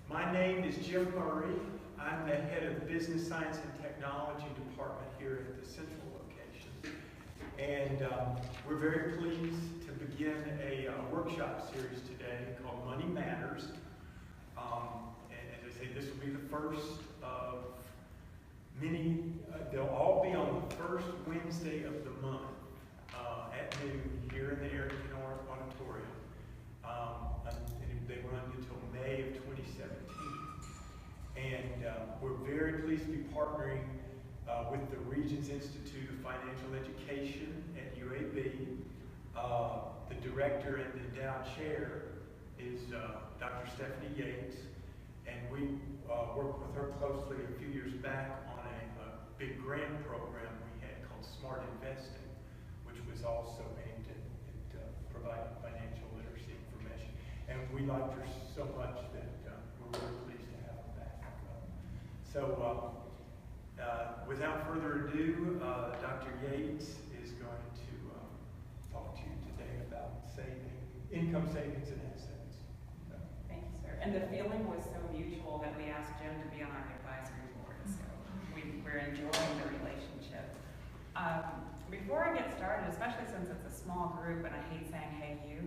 My name is Jim Murray. I'm the head of the Business Science and Technology Department here at the Central location. And we're very pleased to begin a workshop series today called Money Matters. And as I say, this will be the first of many. They'll all be on the first Wednesday of the month at noon here in the Arrington Auditorium. And they run until May of 2017. And we're very pleased to be partnering with the Regents Institute of Financial Education at UAB. The director and endowed chair is Dr. Stephanie Yates, and we worked with her closely a few years back on a big grant program we had called Smart Investing, which was also aimed at providing financial literacy information. And we liked her so much that we're really pleased to have her back. So without further ado, Dr. Yates is going to talk to you today about income savings and assets. Thank you, sir. And the feeling was so mutual that we asked Jim to be on our advisory board. So we're enjoying the relationship. Before I get started, especially since it's a small group and I hate saying "Hey you,"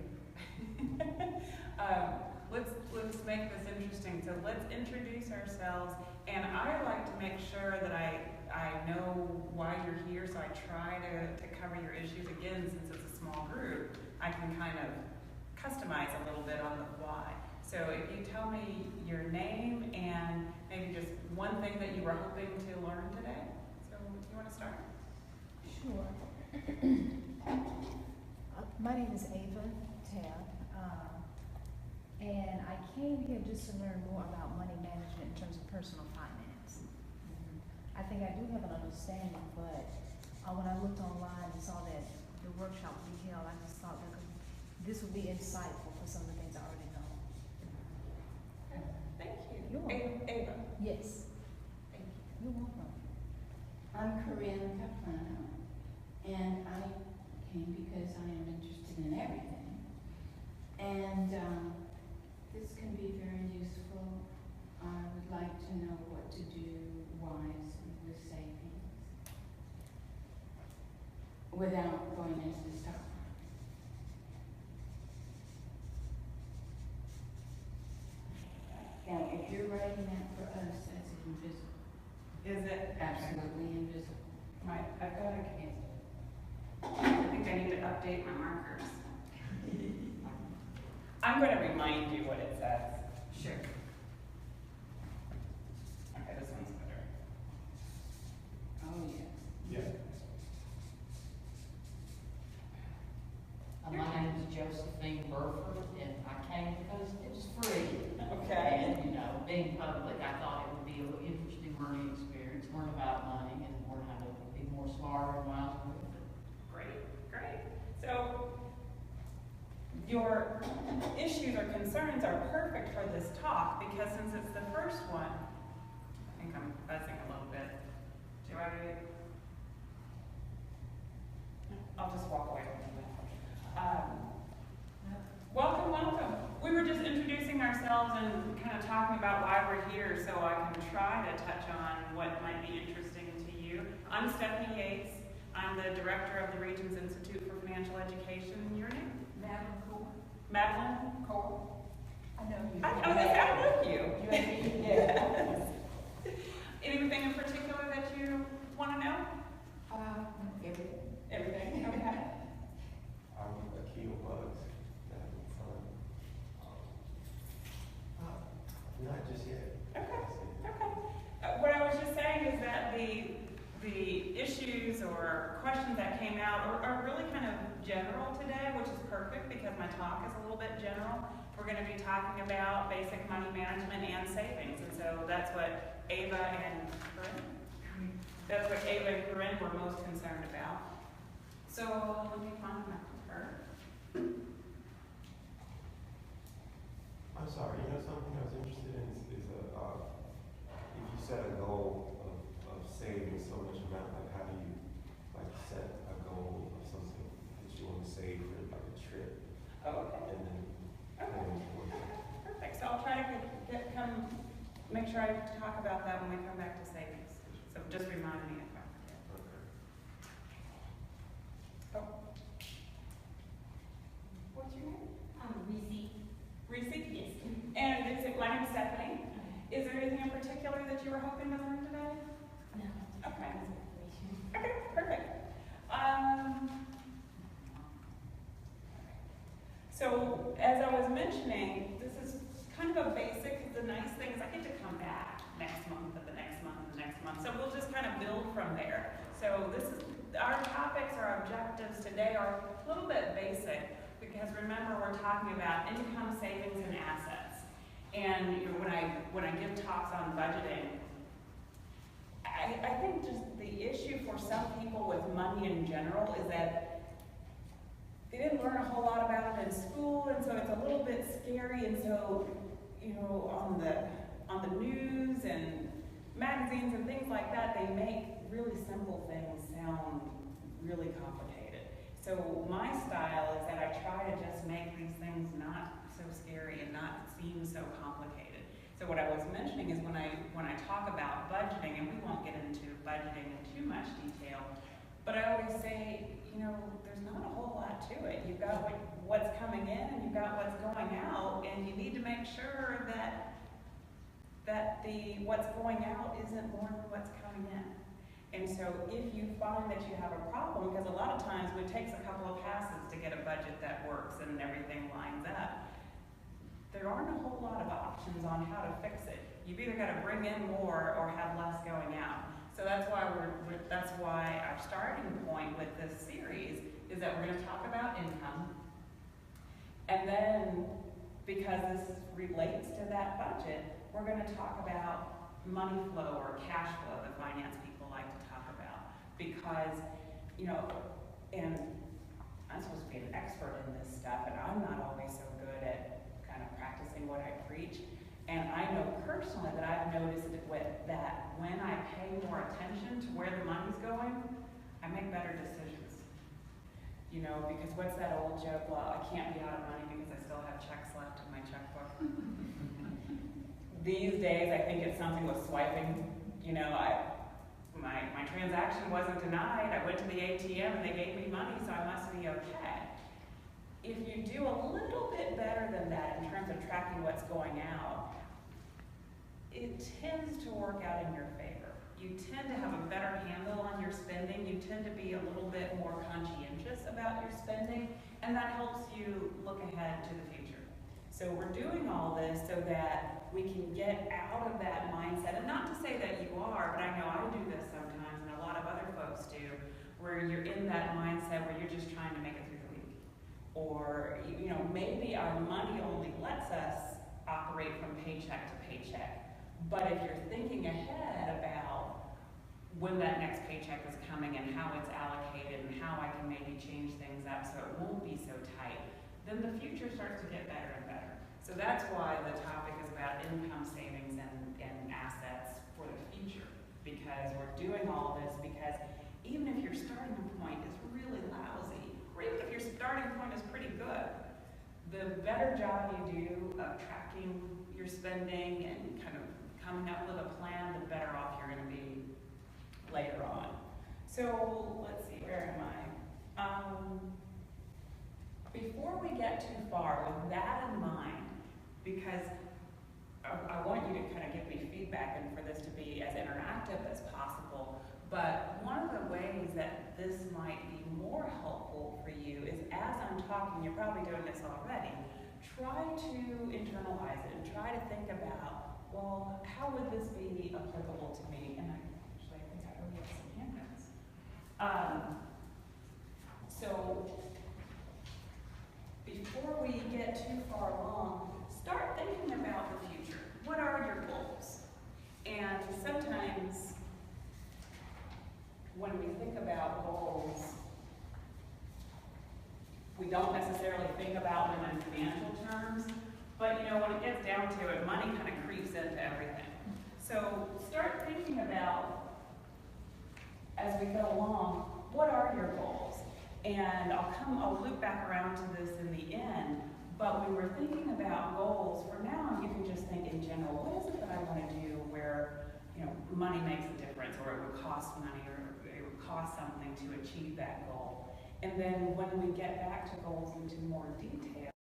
let's make this interesting. So let's introduce ourselves, and I like to make sure that I know why you're here. So I try to cover your issues again, since it's a small group. I can kind of customize a little bit on the fly. So if you tell me your name and maybe just one thing that you were hoping to learn today. So you want to start? Sure. My name is Ava Tab, and I came here just to learn more about money management in terms of personal finance. I think I do have an understanding, but when I looked online and saw that the workshop would be held, I just thought that this would be insightful for some of the things I already know. Okay. Thank you. You're welcome. Ava. Yes. Thank you. You're welcome. I'm Corinne Caprano, and I came because I am interested in everything. And this can be very useful. I would like to know what to do wisely with savings without going into the stock market. Now, if you're writing that for us, that's invisible. Is it? Absolutely invisible. I've got to cancel it. I think I need to update my markers. I'm going to remind you what it says. Sure. Okay, this one's better. Oh, yes. Yeah. My name is Josephine Burford, and I came because it was free. Okay. And, being public, I thought it would be an interesting learning experience, learn about money, and learn how to be more smarter and wiser with it. Great. So your issues or concerns are perfect for this talk, because since it's the first one, I think I'm buzzing a little bit. I'll just walk away from it. Welcome. We were just introducing ourselves and kind of talking about why we're here, so I can try to touch on what might be interesting to you. I'm Stephanie Yates. I'm the director of the Regents Institute for Financial Education. Your name? Madeline Cole. Madeline Cole. I know you. I know you. Yes. Anything in particular that you want to know? Everything. Okay. I'm Akil Bugs. Not just yet. Okay. What I was just saying is that the issues or questions that came out are really kind of general today, which is perfect because my talk is a little bit general. We're going to be talking about basic money management and savings, and so that's what Ava and Corinne were most concerned about. So let me find my paper. I'm sorry, something I was interested in is if you set a goal of saving so much amount, like how do you set a goal of something that you want to save for like a trip? Oh, okay. And then Okay. Perfect. So I'll try to come make sure I talk about that when we come back to savings. So just remind me if I forget. Okay. Oh. What's your name? Reese? Yes. And my name's Stephanie. Is there anything in particular that you were hoping to learn today? No. Okay. Information. Okay, perfect. So as I was mentioning, this is kind of a basic. The nice thing is I get to come back next month and the next month and the next month. So we'll just kind of build from there. So this is our topics, our objectives today are a little bit basic because remember we're talking about income, savings, and assets. And you know, when I give talks on budgeting, I think just the issue for some people with money in general is that they didn't learn a whole lot about it in school, and so it's a little bit scary. And so, you know, on the news and magazines and things like that, they make really simple things sound really complicated. So my style is that I try to just make these things not so scary and not seem so complicated. So what I was mentioning is when I talk about budgeting, and we won't get into budgeting in too much detail, but I always say, you know, there's not a whole lot to it. You've got what's coming in and you've got what's going out, and you need to make sure that the what's going out isn't more than what's coming in. And so if you find that you have a problem, because a lot of times it takes a couple of passes to get a budget that works and everything lines up, there aren't a whole lot of options on how to fix it. You've either got to bring in more or have less going out. So that's why that's why our starting point with this series is that we're going to talk about income, and then because this relates to that budget, we're going to talk about money flow or cash flow that finance people like to talk about. Because, you know, and I'm supposed to be an expert in this stuff, and I'm not always so good at kind of practicing what I preach. And I know personally that I've noticed that when I pay more attention to where the money's going, I make better decisions. You know, because what's that old joke? Well, I can't be out of money because I still have checks left in my checkbook. These days, I think it's something with swiping. You know, my transaction wasn't denied. I went to the ATM and they gave me money, so I must be okay. If you do a little bit better than that in terms of tracking what's going out, it tends to work out in your favor. You tend to have a better handle on your spending. You tend to be a little bit more conscientious about your spending, and that helps you look ahead to the future. So we're doing all this so that we can get out of that mindset, and not to say that you are, but I know I do this sometimes, and a lot of other folks do, where you're in that mindset where you're just trying to make it through the week. Or, you know, maybe our money only lets us operate from paycheck to paycheck. But if you're thinking ahead about when that next paycheck is coming and how it's allocated and how I can maybe change things up so it won't be so tight, then the future starts to get better and better. So that's why the topic is about income, savings, and assets for the future. Because we're doing all this because even if your starting point is really lousy, or even if your starting point is pretty good, the better job you do of tracking your spending and kind of coming up with a plan, the better off you're going to be later on. So let's see, where am I? Before we get too far, with that in mind, because I want you to kind of give me feedback and for this to be as interactive as possible, but one of the ways that this might be more helpful for you is as I'm talking, you're probably doing this already, try to internalize it and try to think about, well, how would this be applicable to me? And I think I already have some handouts. So before we get too far along, start thinking about the future. What are your goals? And sometimes when we think about goals, we don't necessarily think about them in financial terms, but you know, when it gets down to it, money kind of creeps into everything. So start thinking about, as we go along, what are your goals? And I'll loop back around to this in the end, but we were thinking about goals. For now, you can just think in general, what is it that I want to do money makes a difference, or it would cost money, or it would cost something to achieve that goal. And then when we get back to goals into more detail,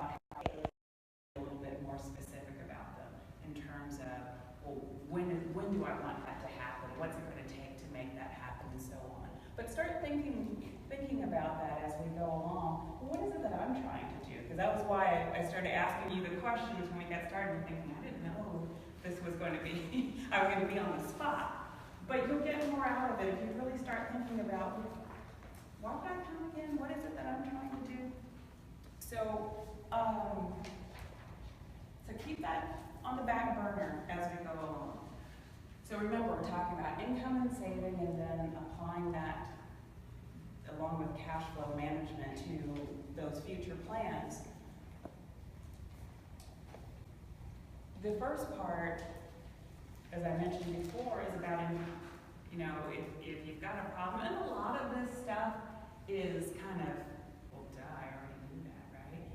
a little bit more specific about them in terms of, well, when do I want that to happen? What's it going to take to make that happen, and so on. But start thinking about that as we go along. Well, what is it that I'm trying to do? Because that was why I started asking you the questions when we got started, thinking, I didn't know this was going to be, I was going to be on the spot. But you'll get more out of it if you really start thinking about, why did I come again? What is it that I'm trying to do? So keep that on the back burner as we go along. So remember, we're talking about income and saving, and then applying that along with cash flow management to those future plans. The first part, as I mentioned before, is about income. You know, if you've got a problem, and a lot of this stuff is kind of, well, duh, I already knew that, right?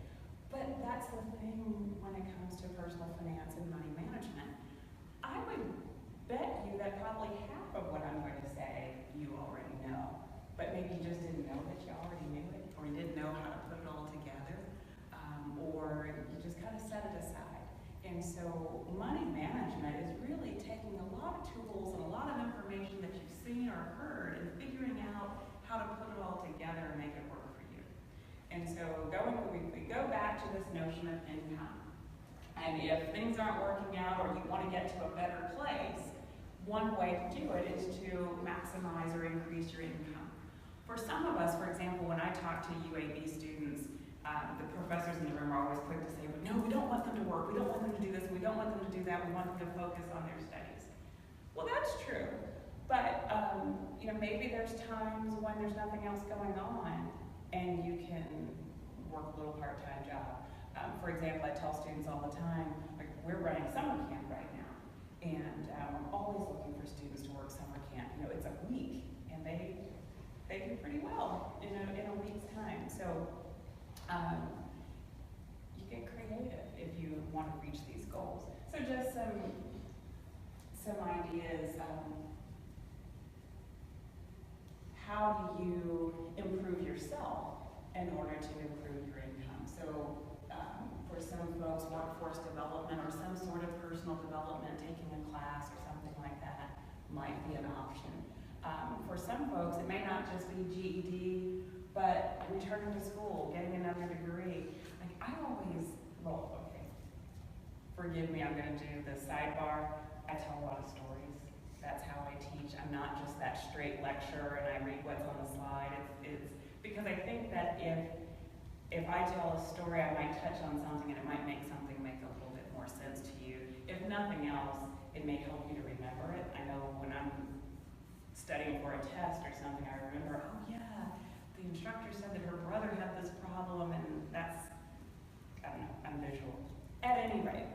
But that's the thing when it comes to personal finance and money management. I would bet you that probably half of what I'm going to say you already know. But maybe you just didn't know that you already knew it, or you didn't know how to put it all together, or you just kind of set it aside. And so money management is really taking a lot of tools and a lot of information that you've seen or heard and figuring out how to put it all together and make it work for you. And so we go back to this notion of income. And if things aren't working out, or you want to get to a better place, one way to do it is to maximize or increase your income. For some of us, for example, when I talk to UAB students, the professors in the room are always quick to say, no, we don't want them to work, we don't want them to do this, we don't want them to do that, we want them to focus on their studies. Well, that's true, but you know, maybe there's times when there's nothing else going on, and you can work a little part-time job. For example, I tell students all the time, like, we're running summer camp right now, and I'm always looking for students to work summer camp. You know, it's a week, and they do pretty well in a week's time. So you get creative if you want to reach these goals. So just some ideas. How do you improve yourself in order to improve your income? So for some folks, workforce development or some sort of personal development, taking a class or something like that might be an option. For some folks, it may not just be GED, but returning to school, getting another degree. Like, I always, well, okay, forgive me, I'm going to do the sidebar. I tell a lot of stories. That's how I teach. I'm not just that straight lecturer and I read what's on the slide. It's because I think that if I tell a story, I might touch on something and it might make something make a little bit more sense to you. If nothing else, it may help you to remember it. I know when I'm studying for a test or something, I remember, oh yeah, the instructor said that her brother had this problem, and that's, I don't know, I'm visual. At any rate,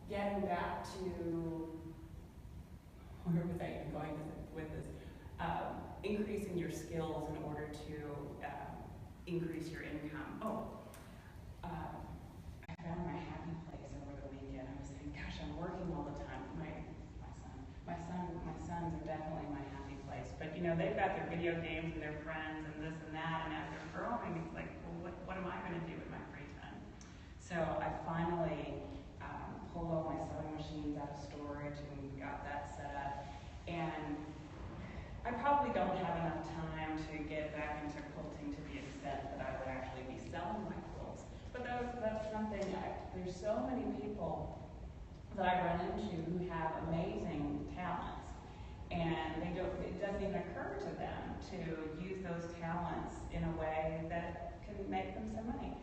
getting back to, where was I even going with this? Increasing your skills in order to increase your income. I found my happy place over the weekend. I was saying, gosh, I'm working all the time. My sons are definitely my happy place. But you know, they've got their video games and their friends and this and that, and as they're growing, it's like, well, what am I going to do with my free time? So I finally pulled all my sewing machines out of storage and got that set up. And I probably don't have enough time to get back into quilting to the extent that I would actually be selling my quilts. But that's something, there's so many people that I run into who have amazing talents, and it doesn't even occur to them to use those talents in a way that can make them some money.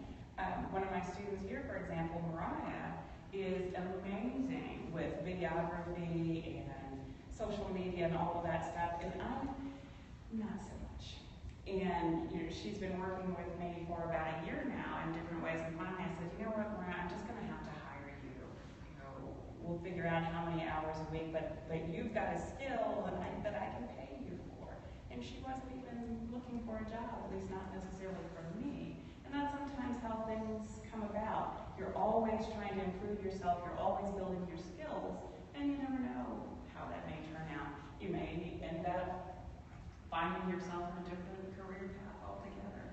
One of my students here, for example, Mariah, is amazing with videography and social media and all of that stuff, and I'm not so much. And you know, she's been working with me for about a year now in different ways, and finally I said, you know what, Mariah, I'm just going to have to hire you. You know, we'll figure out how many hours a week, but you've got a skill that I can pay you for. And she wasn't even looking for a job, at least not necessarily from me. And that's sometimes how things come about. You're always trying to improve yourself. You're always building your skills, and you never know how that may turn out. You may end up finding yourself in a different career path altogether.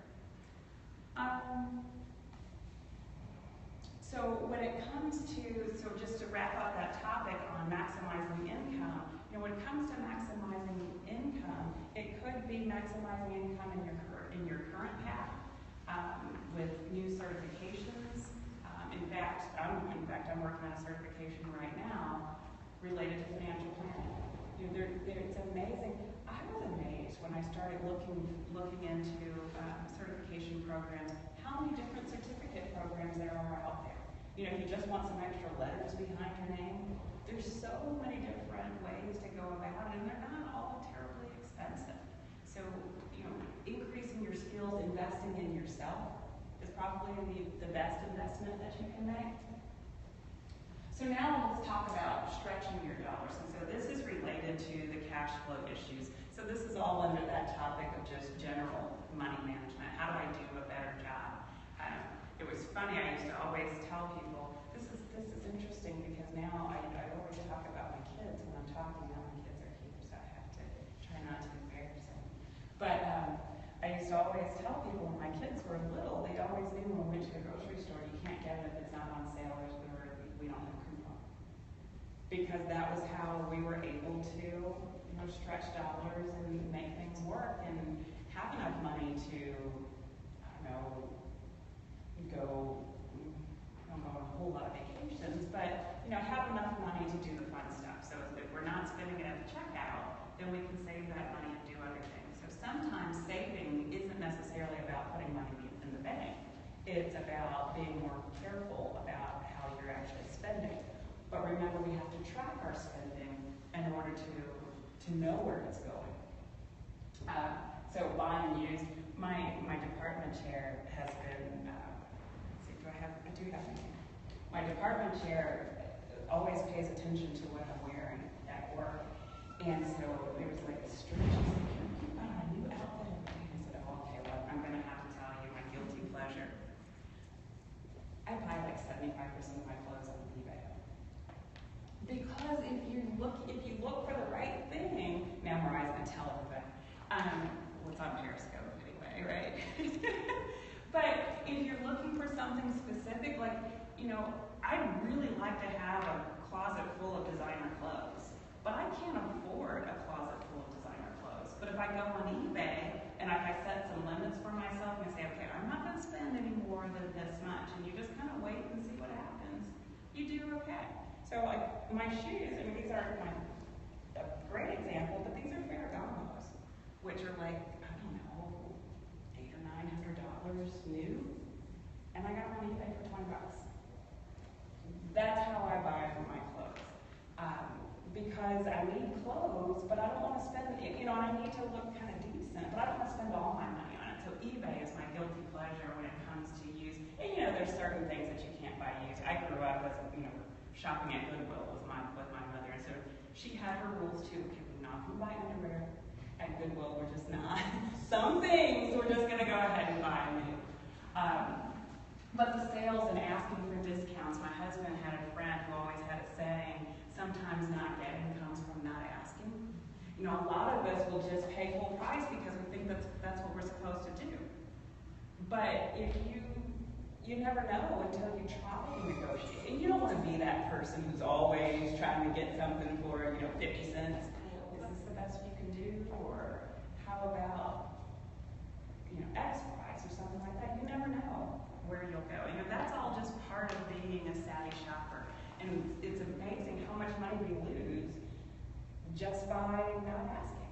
So when it comes to, so just to wrap up that topic on maximizing income, when it comes to maximizing income, it could be maximizing income in your current path with new certifications. In fact, I'm working on a certification right now related to financial planning. It's amazing. I was amazed when I started looking into certification programs, how many different certificate programs there are out there. If you just want some extra letters behind your name, there's so many different ways to go about it, and they're not all terribly expensive. So, increasing your skills, investing in yourself is probably the best investment that you can make. So now let's talk about stretching your dollars. And so this is related to the cash flow issues. So this is all under that topic of just general money management. How do I do a better job? It was funny, I used to always tell people, this is interesting because now I always talk about my kids when I'm talking. Now my kids are here, so I have to try not to embarrass them. But I used to always tell people when my kids were little, they always knew when we went to the grocery store, you can't get it if it's not on sale or we don't have a coupon. Because that was how we were able to, stretch dollars and make things work and have enough money to, don't go on a whole lot of vacations, but have enough money to do the fun stuff. So if we're not spending it at the checkout, then we can save that money and do other things. So sometimes saving isn't necessarily about putting money in the bank. It's about being more careful about how you're actually spending. But remember, we have to track our spending in order to know where it's going. So buy and use. My department chair has been, I do have anything. My department chair always pays attention to what I'm wearing at work. And so there was like a stretch. She's like, you bought a new outfit. And I said, oh, okay, well, I'm going to have to tell you my guilty pleasure. I buy like 75% of my clothes on eBay. Because if you look for the right thing, now Mariah's going to tell everybody. What's on Periscope anyway, right? But if you're looking for something specific, like, I'd really like to have a closet full of designer clothes, but I can't afford a closet full of designer clothes. But if I go on eBay and if I set some limits for myself and I say, okay, I'm not going to spend any more than this much, and you just kind of wait and see what happens, you do okay. So like my shoes, these aren't a great example, but these are Ferragamo's, which are like, I don't know, $800 or $900 new, and I got them on eBay for $20. That's how I buy my clothes. Because I need clothes, but I don't want to spend, and I need to look kind of decent, but I don't want to spend all my money on it. So eBay is my guilty pleasure when it comes to used. And there's certain things that you can't buy used. I grew up as shopping at Goodwill with my mother, and so she had her rules too. Okay, we're not going to buy underwear at Goodwill. We're just not. Some things we're just going to go ahead and buy new. But the sales and asking for discounts, my husband had a friend who always had a saying, sometimes not getting comes from not asking. A lot of us will just pay full price because we think that's what we're supposed to do. But if you never know until you try to negotiate. And you don't want to be that person who's always trying to get something for, 50 cents. Is this the best you can do? Or how about, X price or something like that? You never know where you'll go. That's all just part of being a savvy shopper. And it's amazing how much money we lose just by not asking.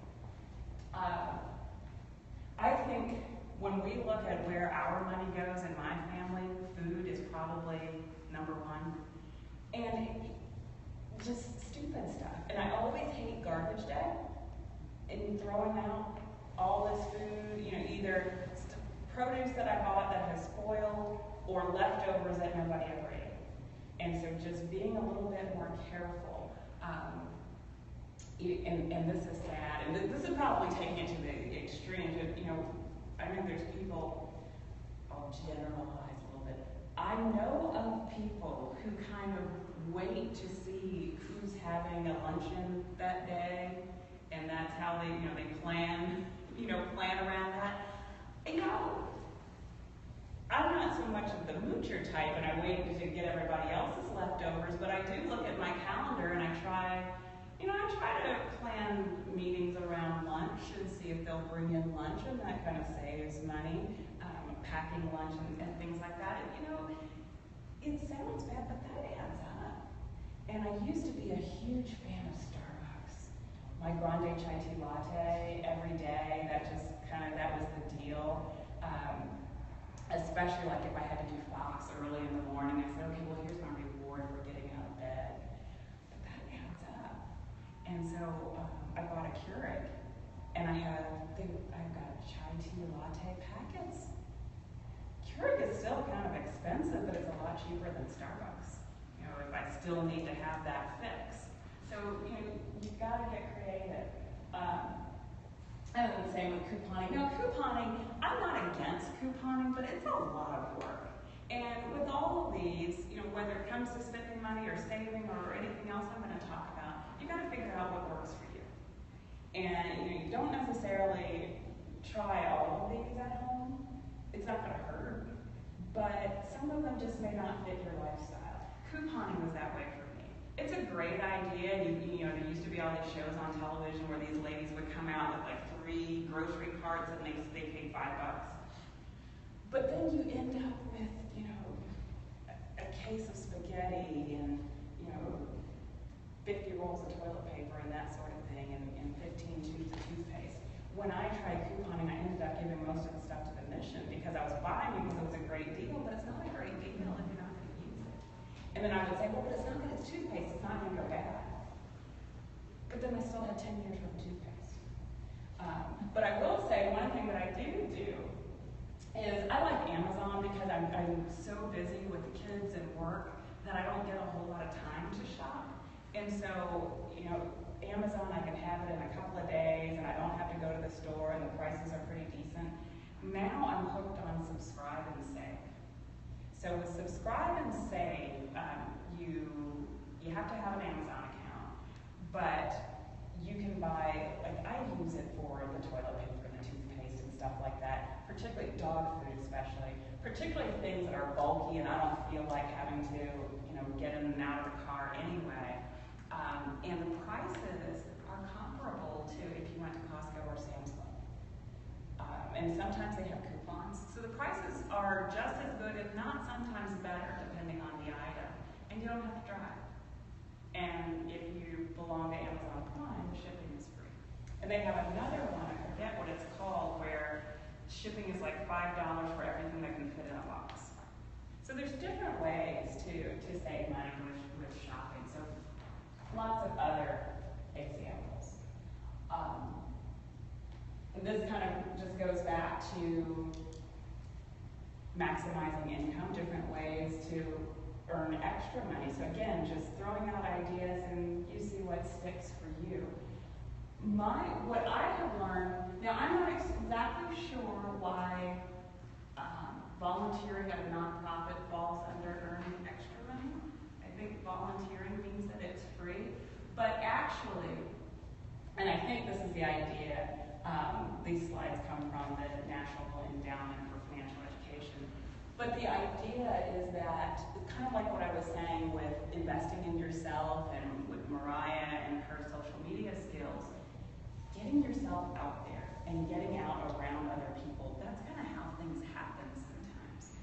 I think when we look at where our money goes in my family, food is probably number one. And just stupid stuff. And I always hate garbage day and throwing out all this food, either produce that I bought that has spoiled or leftovers that nobody ever ate. And so just being a little bit more careful. And this is sad, and this is probably taking it to the extreme. I know there's people, I'll generalize a little bit. I know of people who kind of wait to see who's having a luncheon that day, and that's how they, they plan around that. I'm not so much of the moocher type, and I wait to get everybody else's leftovers, but I do look at my calendar and I try to plan meetings around lunch and see if they'll bring in lunch, and that kind of saves money, packing lunch and things like that. And, it sounds bad, but that adds up. And I used to be a huge fan of Starbucks. My grande chai tea latte every day, that was the deal. Especially like if I had to do Fox early in the morning, I said, okay, well, here's my reward for getting out of bed. But that adds up. And so I bought a Keurig, and I've got chai tea latte packets. Keurig is still kind of expensive, but it's a lot cheaper than Starbucks. If I still need to have that fix. So, you've got to get creative. I would say with couponing. Couponing, I'm not against couponing, but it's a lot of work. And with all of these, whether it comes to spending money or saving or anything else I'm going to talk about, you got to figure out what works for you. And you don't necessarily try all of these at home. It's not going to hurt, but some of them just may not fit your lifestyle. Couponing was that way for me. It's a great idea. There used to be all these shows on television where these ladies would come out with like 3 grocery carts and they paid $5. But then you end up with, a case of spaghetti and, 50 rolls of toilet paper and that sort of thing, and 15 tubes of toothpaste. When I tried couponing, I ended up giving most of the stuff to the mission because I was buying it because it was a great deal, but it's not a great deal if you're not going to use it. And then I would say, well, but it's not good, it's toothpaste, it's not going to go bad. But then I still had 10 years worth of toothpaste. But I will say one thing that I do is I like Amazon because I'm so busy with the kids and work that I don't get a whole lot of time to shop. And so, Amazon, I can have it in a couple of days and I don't have to go to the store and the prices are pretty decent. Now I'm hooked on Subscribe and Save. So with Subscribe and Save, you have to have an Amazon account, but you can buy, like I use it for the toilet paper and the toothpaste and stuff like that, particularly dog food particularly things that are bulky and I don't feel like having to, get in and out of the car anyway. And the prices are comparable to if you went to Costco or Sam's Club. And sometimes they have coupons. So the prices are just as good, if not sometimes better, depending on the item. And you don't have to drive. And if you belong to Amazon Prime, the shipping is free. And they have another one, I forget what it's called, where shipping is like $5 for everything that can fit in a box. So there's different ways to save money with shopping. So lots of other examples. And this kind of just goes back to maximizing income, different ways to earn extra money. So again, just throwing out ideas and you see what sticks for you. What I have learned, now I'm not exactly sure why volunteering at a nonprofit falls under earning extra money. I think volunteering means that it's free, but actually, and I think this is the idea, these slides come from the National Endowment for Financial Education, but the idea is that, kind of like what I was saying with investing in yourself and with Mariah and her social media skills, getting yourself out there and getting out around other people, that's kind of how things happen sometimes.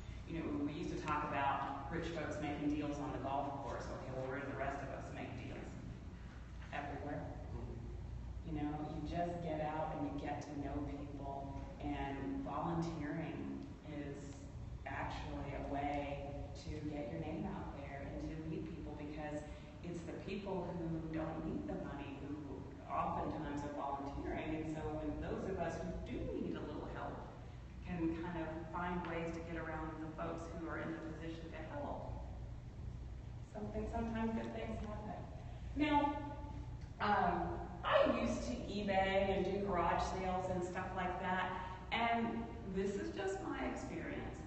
We used to talk about rich folks making deals on the golf course. Okay, well, where do the rest of us make deals? Everywhere. You just get out and you get to know people, and volunteering is actually a way to get your name out there and to meet people, because it's the people who don't need the money who oftentimes are volunteering. And so when those of us who do need a little help can kind of find ways to get around the folks who are in the position to help, sometimes good things happen. Now, I used to eBay and do garage sales and stuff like that, and this is just my experience.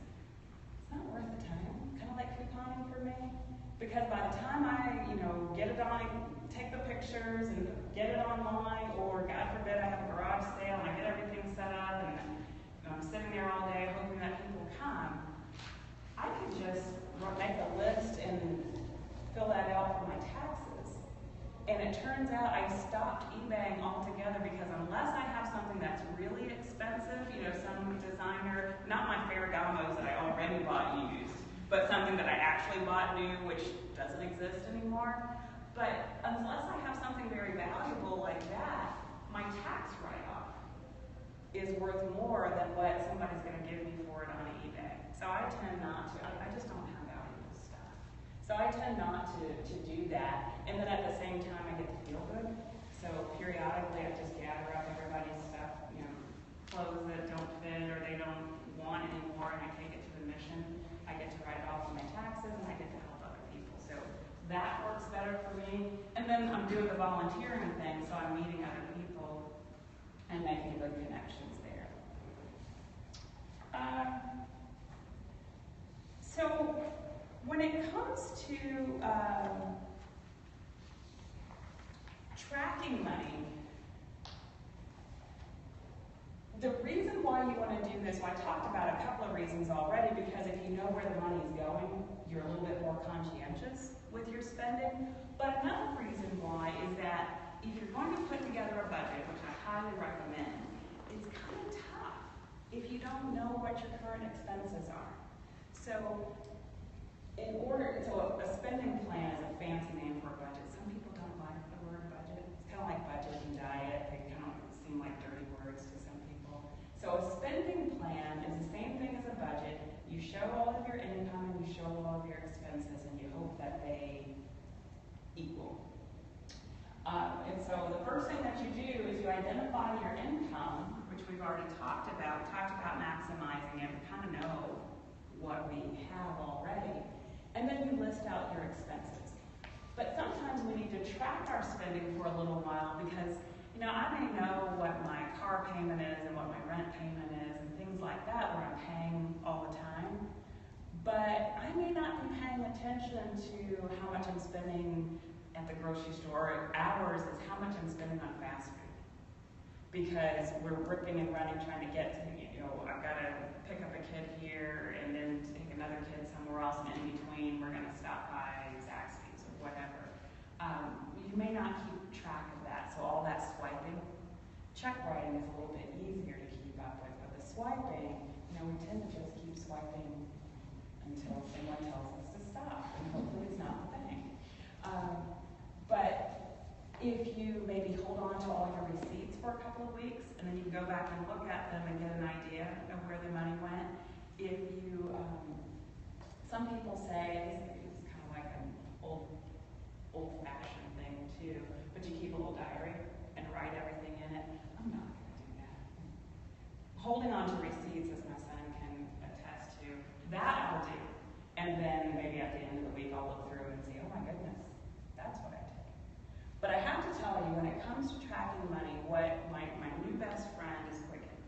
It's not worth the time. kind of like couponing for me. Because by the time I, get it on, take the pictures and get it online, or God forbid I have a garage sale and I get everything set up and I'm sitting there all day hoping that people come, I could just make a list and fill that out for my taxes. And it turns out I stopped eBaying altogether because unless I have something that's really expensive, some designer, not my Ferragamos that I already bought used, but something that I actually bought new, which doesn't exist anymore. But unless I have something very valuable like that, my tax write-off is worth more than what somebody's going to give me for it on eBay. So I tend not to. I just don't have valuable stuff. So I tend not to do that. And then at the same time, I get to feel good. So periodically, I just gather up everybody's stuff, clothes that don't fit or they don't want anymore, and I take it to the mission. I get to write it off on my taxes, and I get to help other people. So that works better for me. And then I'm doing the volunteering thing, so I'm meeting other people and making good connections there. So when it comes to tracking money, the reason why you want to do this, well, I talked about a couple of reasons already, because if you know where the money is going, you're a little bit more conscientious with your spending. But another reason why is that if you're going to put together a budget, which I highly recommend, it's kind of tough if you don't know what your current expenses are. So a spending plan is a fancy name for a budget. Some people don't like the word budget. It's kind of like budget and diet. They kind of seem like dirty words to some people. So a spending plan is the same thing as a budget. You show all of your income and you show all of your expenses, and you hope that they equal. And so the first thing that you do is you identify your income, which we've already talked about. We talked about maximizing it. We kind of know what we have already. And then you list out your expenses. But sometimes we need to track our spending for a little while because, I may know what my car payment is and what my rent payment is and things like that where I'm paying all the time. But I may not be paying attention to how much I'm spending at the grocery store. Ours is how much I'm spending on fast food. Because we're ripping and running trying to get to, I've got to pick up a kid here and then take another kid somewhere else, and in between we're going to stop by Zaxby's or whatever. You may not keep track of that, so all that swiping, check writing is a little bit easier to keep up with, but the swiping, we tend to just keep swiping until someone tells us to stop, and hopefully it's not the thing. But if you maybe hold on to all your receipts for a couple of weeks, and then you can go back and look at them and get an idea of where the money went. If you, some people say, it's kind of like an old-fashioned thing too, but you keep a little diary and write everything in it. I'm not going to do that. Holding on to receipts, as my son can attest to, that I'll do. And then maybe at the end of the week, I'll look through and see, oh my goodness, that's what I did. But I have to tell you, when it comes to tracking money, what my new best friend is Quicken.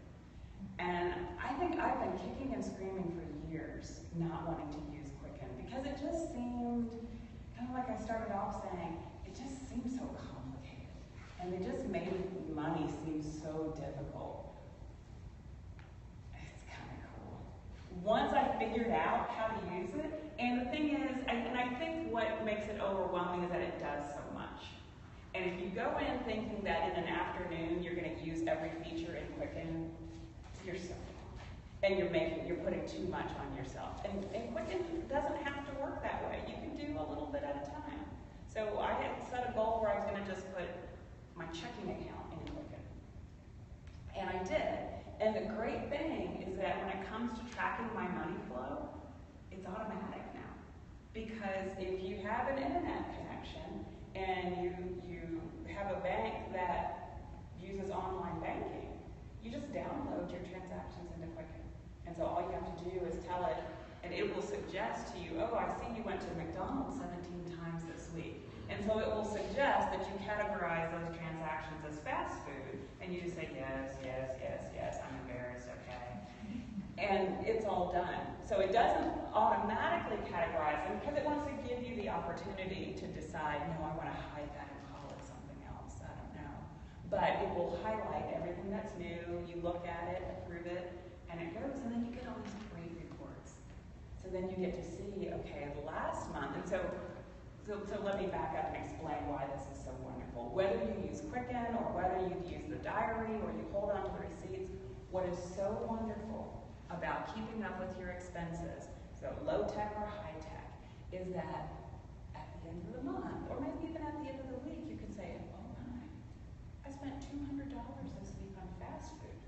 And I think I've been kicking and screaming for years not wanting to use Quicken because it just seemed, kind of like I started off saying, it just seemed so complicated. And they just made money seem so difficult. It's kind of cool. Once I figured out how to use it, and the thing is, and I think what makes it overwhelming is that it does so much. And if you go in thinking that in an afternoon you're going to use every feature in Quicken, you're so wrong. And you're putting too much on yourself. And Quicken doesn't have to work that way. You can do a little bit at a time. So I had set a goal where I was going to just put my checking account in Quicken. And I did. And the great thing is that when it comes to tracking my money flow, it's automatic now. Because if you have an internet connection and you have a bank that uses online banking, you just download your transactions into Quicken. And so all you have to do is tell it, and it will suggest to you, oh, I see you went to McDonald's 17 times this week. And so it will suggest that you categorize those transactions as fast food, and you just say, yes, yes, yes, yes, I'm embarrassed, okay. and it's all done. So it doesn't automatically categorize them because it wants to give you the opportunity to decide, no, I want to hide that and call it something else. I don't know. But it will highlight everything that's new. You look at it, approve it, and it goes, and then you get all these great reports. So then you get to see, okay, last month, and so let me back up and explain why this is so wonderful. Whether you use Quicken or whether you use the diary or you hold on to the receipts, what is so wonderful about keeping up with your expenses, so low tech or high tech, is that at the end of the month, or maybe even at the end of the week, you can say, oh my, I spent $200 this week on fast food.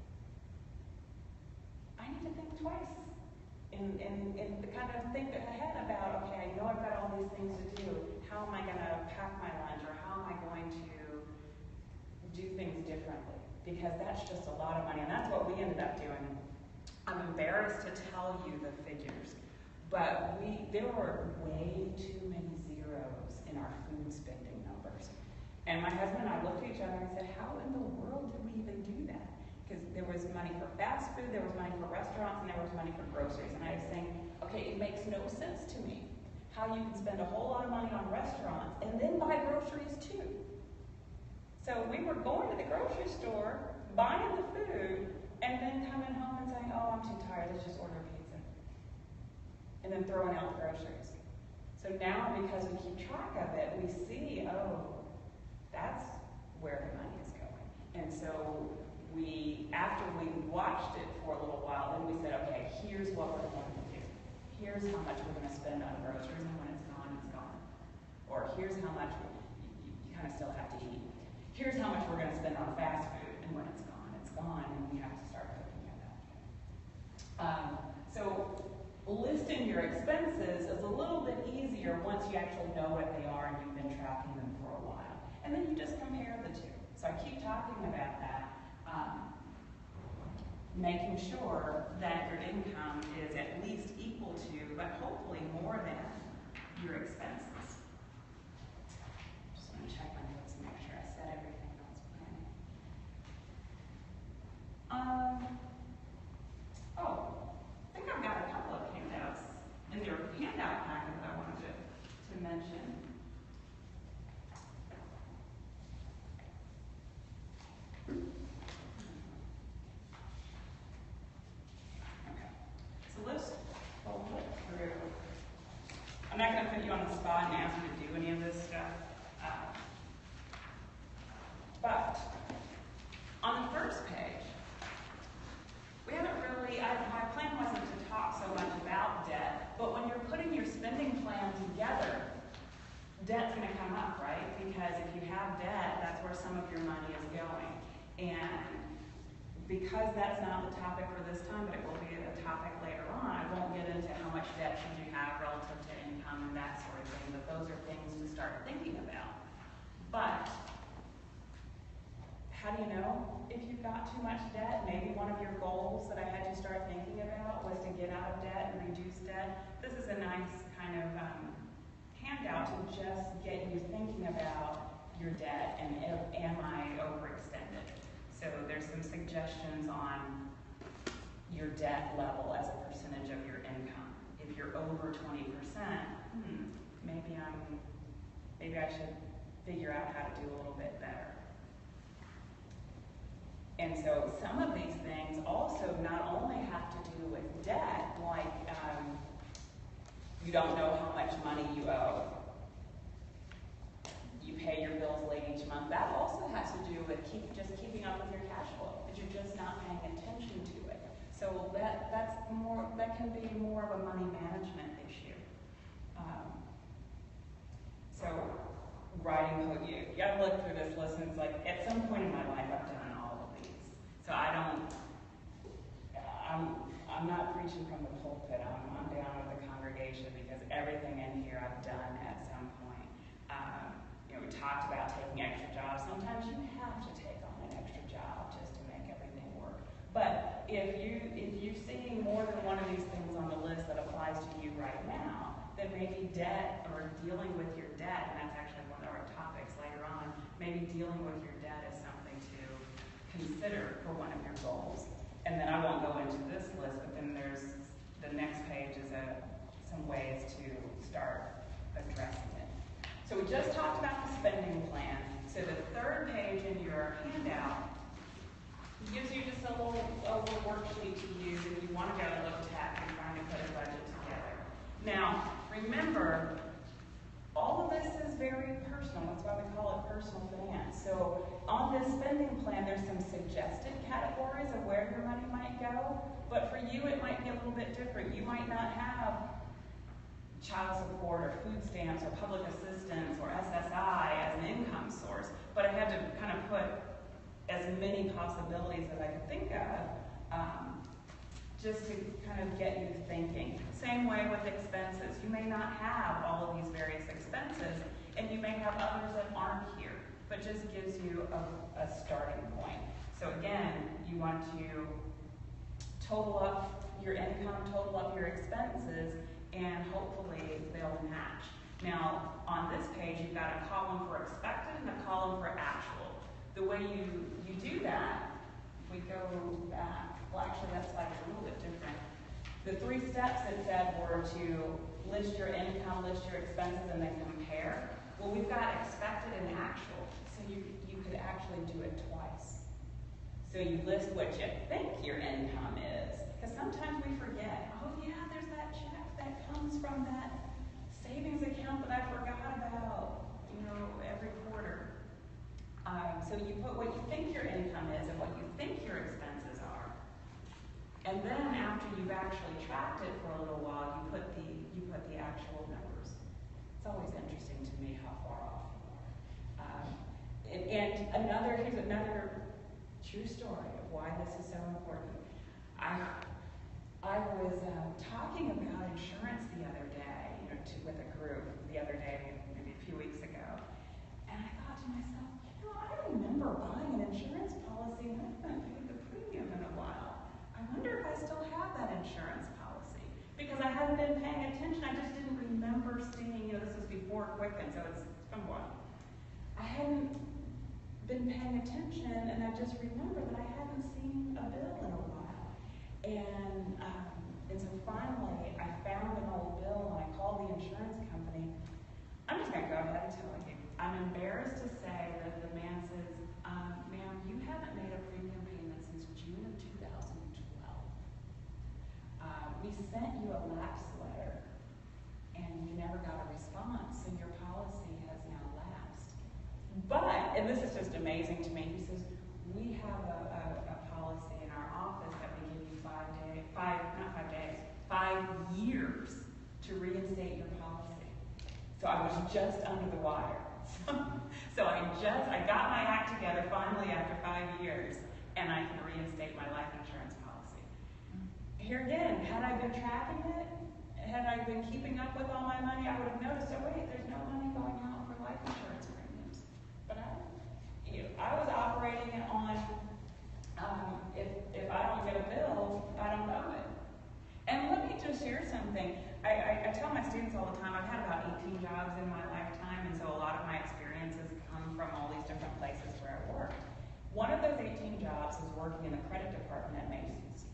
I need to think twice and kind of think ahead about, okay, I know I've got all these things to do. How am I going to pack my lunch, or how am I going to do things differently? Because that's just a lot of money, and that's what we ended up doing. I'm embarrassed to tell you the figures, but there were way too many zeros in our food spending numbers. And my husband and I looked at each other and said, how in the world did we even do that? Because there was money for fast food, there was money for restaurants, and there was money for groceries. And I was saying, okay, it makes no sense to me how you can spend a whole lot of money on restaurants and then buy groceries too. So we were going to the grocery store, buying the food, and then coming home and saying, oh, I'm too tired, let's just order pizza. And then throwing out the groceries. So now, because we keep track of it, we see, oh, that's where the money is going. And so after we watched it for a little while, then we said, okay, here's what we're going to do. Here's how much we're going to spend on groceries, and when it's gone, it's gone. Or here's how much you kind of still have to eat. Here's how much we're going to spend on fast food, and when it's gone, and we have to start cooking at that point. So listing your expenses is a little bit easier once you actually know what they are and you've been tracking them for a while. And then you just compare the two. So I keep talking about that. Making sure that your income is at least equal to, but hopefully more than, your expenses. Just want to check my notes and make sure I said everything I was planning. I think I've got a couple of handouts in your handout packet that I wanted to mention. I'm not going to put you on the spot and ask you to do any of this stuff. But on the first page, we haven't really, my plan wasn't to talk so much about debt, but when you're putting your spending plan together, debt's going to come up, right? Because if you have debt, that's where some of your money is going. And because that's not the topic for this time, but it will be a topic later on, I won't get into how much debt should you have relative to income and that sort of thing, but those are things to start thinking about. But how do you know if you've got too much debt? Maybe one of your goals that I had you start thinking about was to get out of debt and reduce debt. This is a nice kind of handout to just get you thinking about your debt and am I overextended? So there's some suggestions on your debt level as a percentage of your income. If you're over 20%, maybe I should figure out how to do a little bit better. And so some of these things also not only have to do with debt, like you don't know how much money you owe. You pay your bills late each month. That also has to do with just keeping up with your cash flow, that you're just not paying attention to it. So that can be more of a money management issue. So writing code, you gotta look through this list, and it's like at some point in my life I've done all of these. So I'm not preaching from the pulpit. I'm down with the congregation because everything in here I've done at some point. We talked about taking extra jobs. Sometimes you have to take on an extra job just to make everything work. But if you're seeing more than one of these things on the list that applies to you right now, then maybe debt or dealing with your debt, and that's actually one of our topics later on, maybe dealing with your debt is something to consider for one of your goals. And then I won't go into this list, but then there's, the next page is some ways to start addressing it. So we just talked about the spending plan. So the third page in your handout gives you just a little worksheet to use if you want to go look at and trying to put a budget together. Now, remember, all of this is very personal. That's why we call it personal finance. So on this spending plan, there's some suggested categories of where your money might go, but for you, it might be a little bit different. You might not have child support or food stamps or public assistance or SSI as an income source, but I had to kind of put as many possibilities as I could think of, just to kind of get you thinking. Same way with expenses. You may not have all of these various expenses, and you may have others that aren't here, but just gives you a starting point. So again, you want to total up your income, total up your expenses, and hopefully they'll match. Now, on this page, you've got a column for expected and a column for actual. The way you do that, if we go back, well, actually, that slide's a little bit different. The 3 steps it said were to list your income, list your expenses, and then compare. Well, we've got expected and actual, so you could actually do it twice. So you list what you think your income is, because sometimes we forget, oh yeah, there's that check that comes from that savings account that I forgot about, every quarter. So you put what you think your income is and what you think your expenses are. And then after you've actually tracked it for a little while, you put the actual numbers. It's always interesting to me how far off you are. Here's another true story of why this is so important. I was talking about insurance the other day, with a group the other day, maybe a few weeks ago, and I thought to myself, I remember buying an insurance policy and I haven't paid the premium in a while. I wonder if I still have that insurance policy, because I hadn't been paying attention. I just didn't remember seeing, this was before Quicken, so it's been a while. I hadn't been paying attention, and I just remembered that I hadn't seen a bill in a while. And so finally, I found an old bill, and I called the insurance company. I'm just going to go ahead and tell you. I'm embarrassed to say that the man says, ma'am, you haven't made a premium payment since June of 2012. We sent you a lapse letter, and you never got a response, so your policy has now lapsed. But, and this is just amazing to me, he says, we have a policy in our office that we give you 5 years to reinstate your policy. So I was just under the wire. So I got my act together finally after 5 years, and I can reinstate my life insurance policy. Here again, had I been tracking it, had I been keeping up with all my money, I would have noticed, oh wait, there's no money going out for life insurance premiums. But I was operating it on, if I don't get a bill, I don't know it. And let me just share something. I tell my students all the time, I've had about 18 jobs in my lifetime, and so a lot of my experiences come from all these different places where I work. One of those 18 jobs was working in the credit department at Macy's.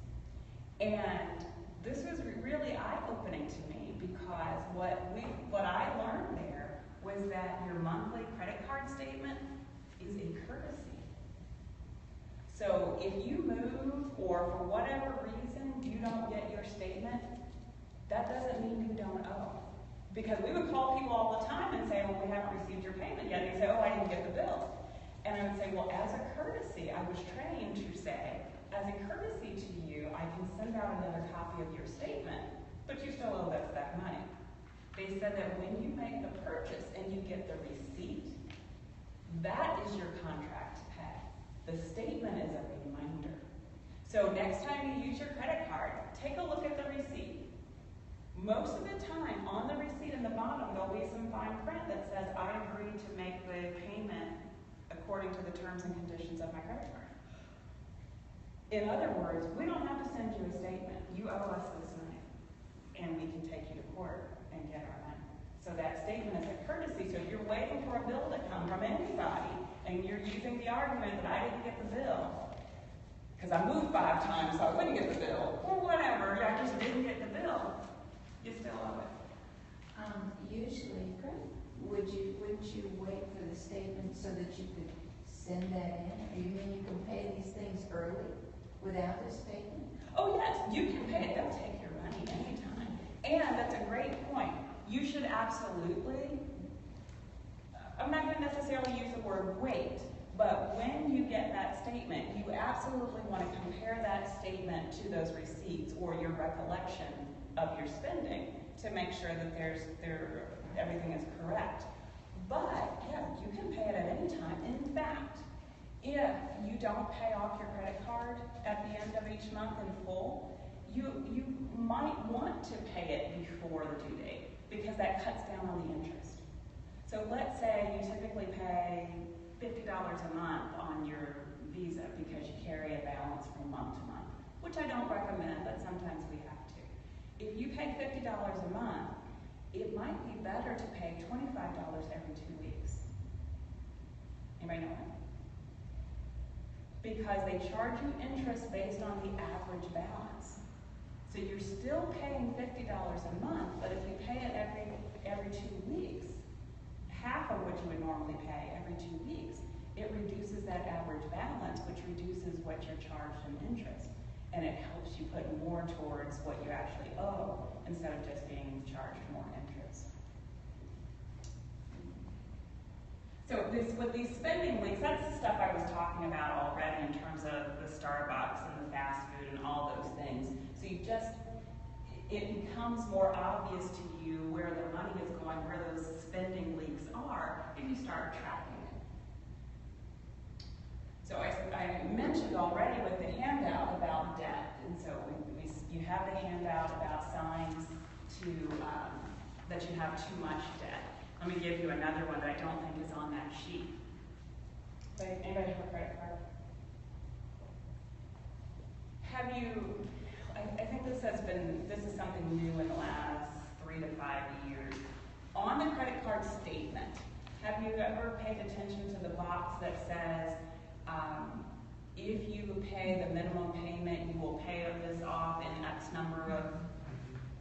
And this was really eye-opening to me, because what I learned there was that your monthly credit card statement is a courtesy. So if you move, or for whatever reason you don't get your statement, that doesn't mean you don't owe. Because we would call people all the time and say, well, we haven't received your payment yet. And they say, oh, I didn't get the bill. And I would say, well, as a courtesy, I was trained to say, as a courtesy to you, I can send out another copy of your statement, but you still owe us that money. They said that when you make the purchase and you get the receipt, that is your contract to pay. The statement is a reminder. So next time you use your credit card, take a look at the receipt. Most of the time, on the receipt in the bottom, there'll be some fine print that says, I agree to make the payment according to the terms and conditions of my credit card. In other words, we don't have to send you a statement. You owe us this money, and we can take you to court and get our money. So that statement is a courtesy. So if you're waiting for a bill to come from anybody, and you're using the argument that I didn't get the bill, because I moved 5 times, so I couldn't get the bill, or whatever, I just didn't get the bill, you still owe it. Usually, wouldn't you wait for the statement so that you could send that in? Or you mean you can pay these things early without a statement? Oh yes, you can pay it, they'll take your money anytime. And that's a great point. You should absolutely, I'm not gonna necessarily use the word wait, but when you get that statement, you absolutely want to compare that statement to those receipts or your recollection of your spending to make sure that everything is correct. But yeah, you can pay it at any time. In fact, if you don't pay off your credit card at the end of each month in full, you might want to pay it before the due date because that cuts down on the interest. So let's say you typically pay $50 a month on your Visa because you carry a balance from month to month, which I don't recommend, but sometimes we have to. If you pay $50 a month, it might be better to pay $25 every 2 weeks. Anybody know that? Because they charge you interest based on the average balance. So you're still paying $50 a month, but if you pay it every 2 weeks, half of what you would normally pay every 2 weeks, it reduces that average balance, which reduces what you're charged in interest. And it helps you put more towards what you actually owe instead of just being charged more interest. So with these spending leaks, that's the stuff I was talking about already in terms of the Starbucks and the fast food and all those things. So it becomes more obvious to you where the money is going, where those spending leaks are, if you start tracking it. So I mentioned already with the handout about debt, and so you have the handout about signs that you have too much debt. Let me give you another one that I don't think is on that sheet. Anybody have a credit card? I think this is something new in the last 3 to 5 years. On the credit card statement, have you ever paid attention to the box that says, if you pay the minimum payment, you will pay this off in X number of,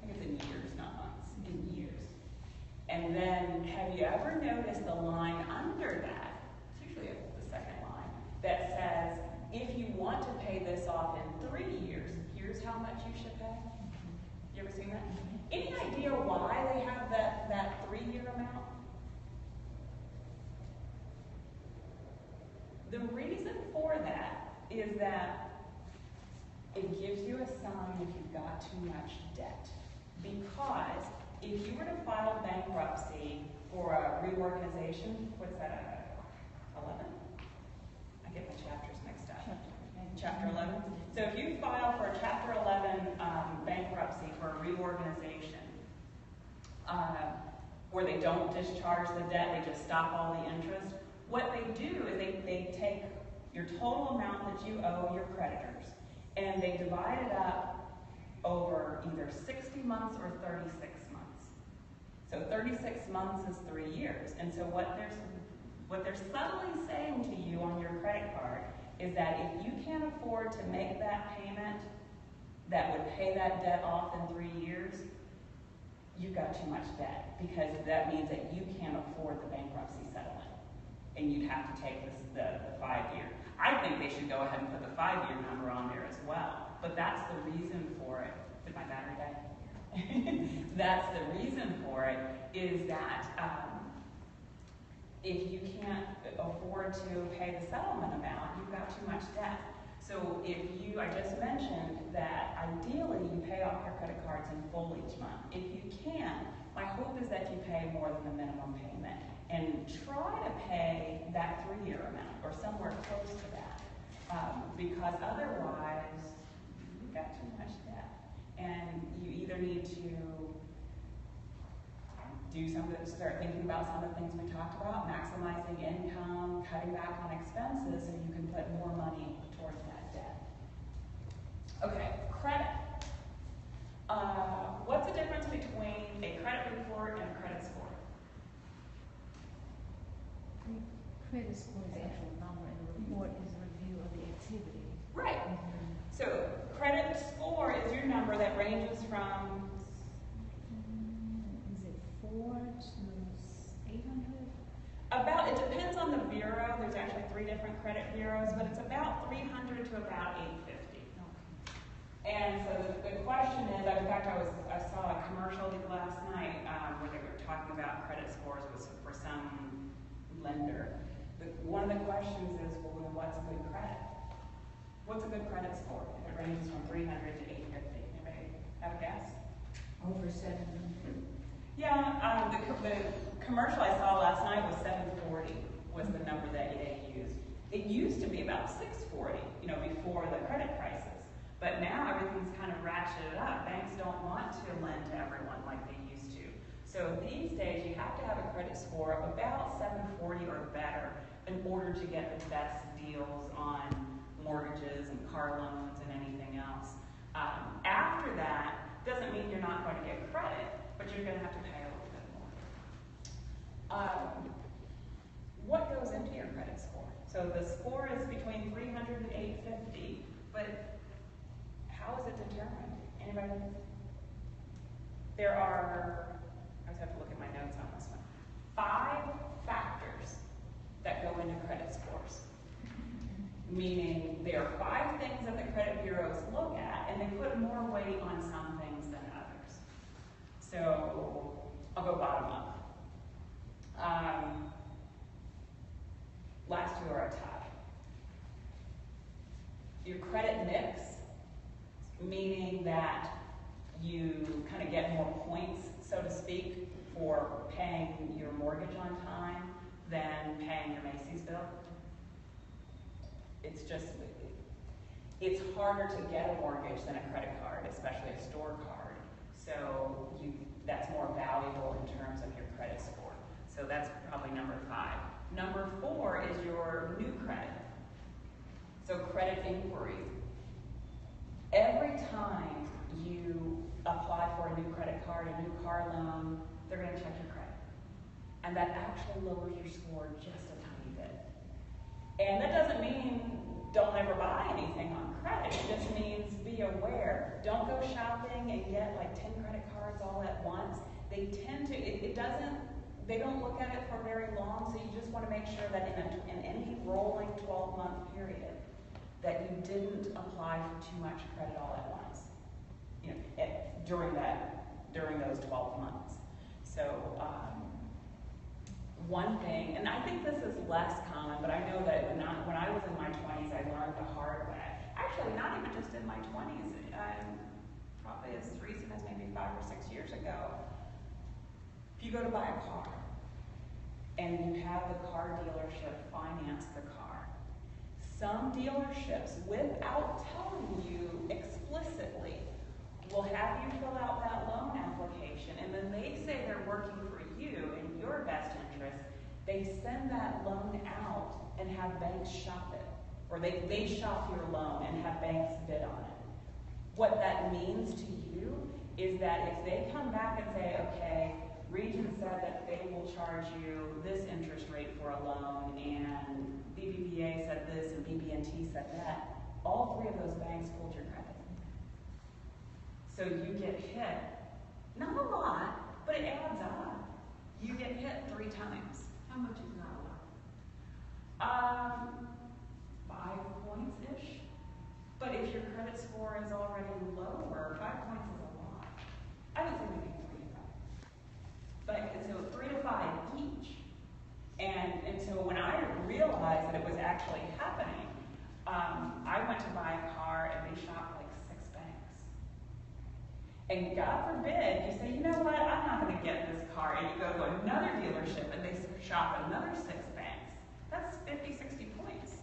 I think it's in years, not months, in years. And then, have you ever noticed the line under that, it's usually the second line, that says, if you want to pay this off in 3 years, here's how much you should pay? You ever seen that? Any idea why they have that 3-year amount? The reason for that is that it gives you a sign if you've got too much debt. Because if you were to file bankruptcy for a reorganization, what's that, 11? I get my chapters mixed up. Chapter 11. So if you file for a Chapter 11 bankruptcy for a reorganization, where they don't discharge the debt, they just stop all the interest, what they do is they take your total amount that you owe your creditors, and they divide it up over either 60 months or 36 months. So 36 months is 3 years. And so what they're subtly saying to you on your credit card is that if you can't afford to make that payment that would pay that debt off in 3 years, you've got too much debt, because that means that you can't afford the bankruptcy settlement. And you'd have to take the 5-year. I think they should go ahead and put the 5-year number on there as well. But that's the reason for it. Did my battery die? That's the reason for it, is that if you can't afford to pay the settlement amount, you've got too much debt. So I just mentioned that ideally you pay off your credit cards in full each month. If you can, my hope is that you pay more than the minimum payment, and try to pay that 3-year amount or somewhere close to that, because otherwise you've got too much debt, and you either need to start thinking about some of the things we talked about, maximizing income, cutting back on expenses, so you can put more money towards that debt. Okay, credit. What's the difference between a credit report and a credit score? Credit score is the actual number, and the report is a review of the activity. Right. So credit score is your number that ranges from, Is it 4 to 800? about, it depends on the bureau. There's actually 3 different credit bureaus, but it's about 300 to about 850. And so the question is, in fact, I saw a commercial last night where they were talking about credit scores was for some lender. One of the questions is, well, what's good credit? What's a good credit score? It ranges from 300 to 850. Anybody have a guess? Over 700. Yeah, the commercial I saw last night was 740 was the number that they used. It used to be about 640, before the credit crisis. But now everything's kind of ratcheted up. Banks don't want to lend to everyone like they used to. So these days you have to have a credit score of about 740 or better in order to get the best deals on mortgages and car loans and anything else. After that, doesn't mean you're not going to get credit, but you're going to have to pay a little bit more. What goes into your credit score? So the score is between 300 and 850, but how is it determined? Anybody? There are, I just have to look at my notes on this one, 5 factors that go into credit scores. Meaning there are 5 things that the credit bureaus look at, and they put more weight on some things than others. So I'll go bottom up. Last 2 are a tie. Your credit mix, meaning that you kind of get more points, so to speak, for paying your mortgage on time than paying your Macy's bill. It's harder to get a mortgage than a credit card, especially a store card. So that's more valuable in terms of your credit score. So that's probably number 5. Number 4 is your new credit. So credit inquiries. Every time you apply for a new credit card, a new car loan, they're going to check your credit. And that actually lowers your score just a tiny bit. And that doesn't mean don't ever buy anything on credit. It just means be aware. Don't go shopping and get like 10 credit cards all at once. They tend to, they don't look at it for very long, so you just want to make sure that in any rolling 12-month period that you didn't apply for too much credit all at once, during those 12 months. So one thing, and I think this is less common, but I know that when I was in my 20s, I learned the hard way. Actually, not even just in my 20s, probably as recent as maybe 5 or 6 years ago. If you go to buy a car, and you have the car dealership finance the car, some dealerships, without telling you explicitly, will have you fill out that loan application, and then they say they're working for you in your best interest. They send that loan out and have banks shop it, or they shop your loan and have banks bid on it. What that means to you is that if they come back and say, okay, Region said that they will charge you this interest rate for a loan, and BBVA said this, and BB&T said that, all 3 of those banks pulled your credit. So you get hit, not a lot, but it adds up. You get hit 3 times. How much is not a lot? 5 points-ish. But if your credit score is already lower, 5 points is a lot. I would say maybe 3 to 5. But so 3 to 5 each. And so when I realized that it was actually happening, I went to buy a car and they shopped like 6 banks. And God forbid, you say, you know what, I'm not going to get this car. And you go to another dealership and they shop another 6 banks. That's 50, 60 points.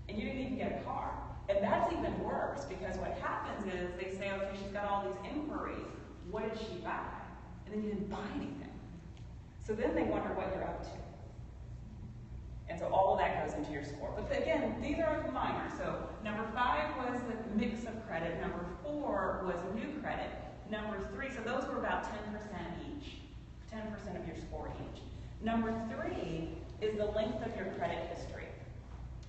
And you didn't even get a car. And that's even worse because what happens is they say, okay, she's got all these inquiries. What did she buy? And then you didn't buy anything. So then they wonder what you're up to. And so all of that goes into your score. But again, these are minor. So number 5 was the mix of credit. Number 4 was new credit. Number 3, so those were about 10% each. 10% of your score each. Number 3 is the length of your credit history.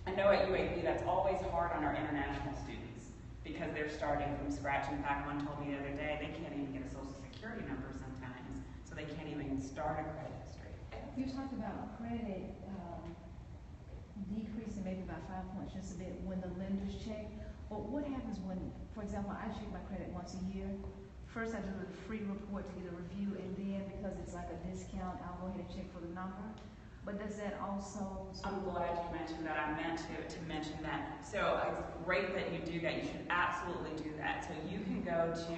I know at UAB that's always hard on our international students because they're starting from scratch. In fact, one told me the other day they can't even get a social security number sometimes, so they can't even start a credit history. You talked about credit decreasing maybe by 5 points just a bit when the lenders check. But what happens when, for example, I check my credit once a year? First I do a free report to get a review, and then because it's like a discount, I'll go ahead and check for the number. But does that also? I'm glad you mentioned that. I meant to mention that. So it's great that you do that. You should absolutely do that. So you can go to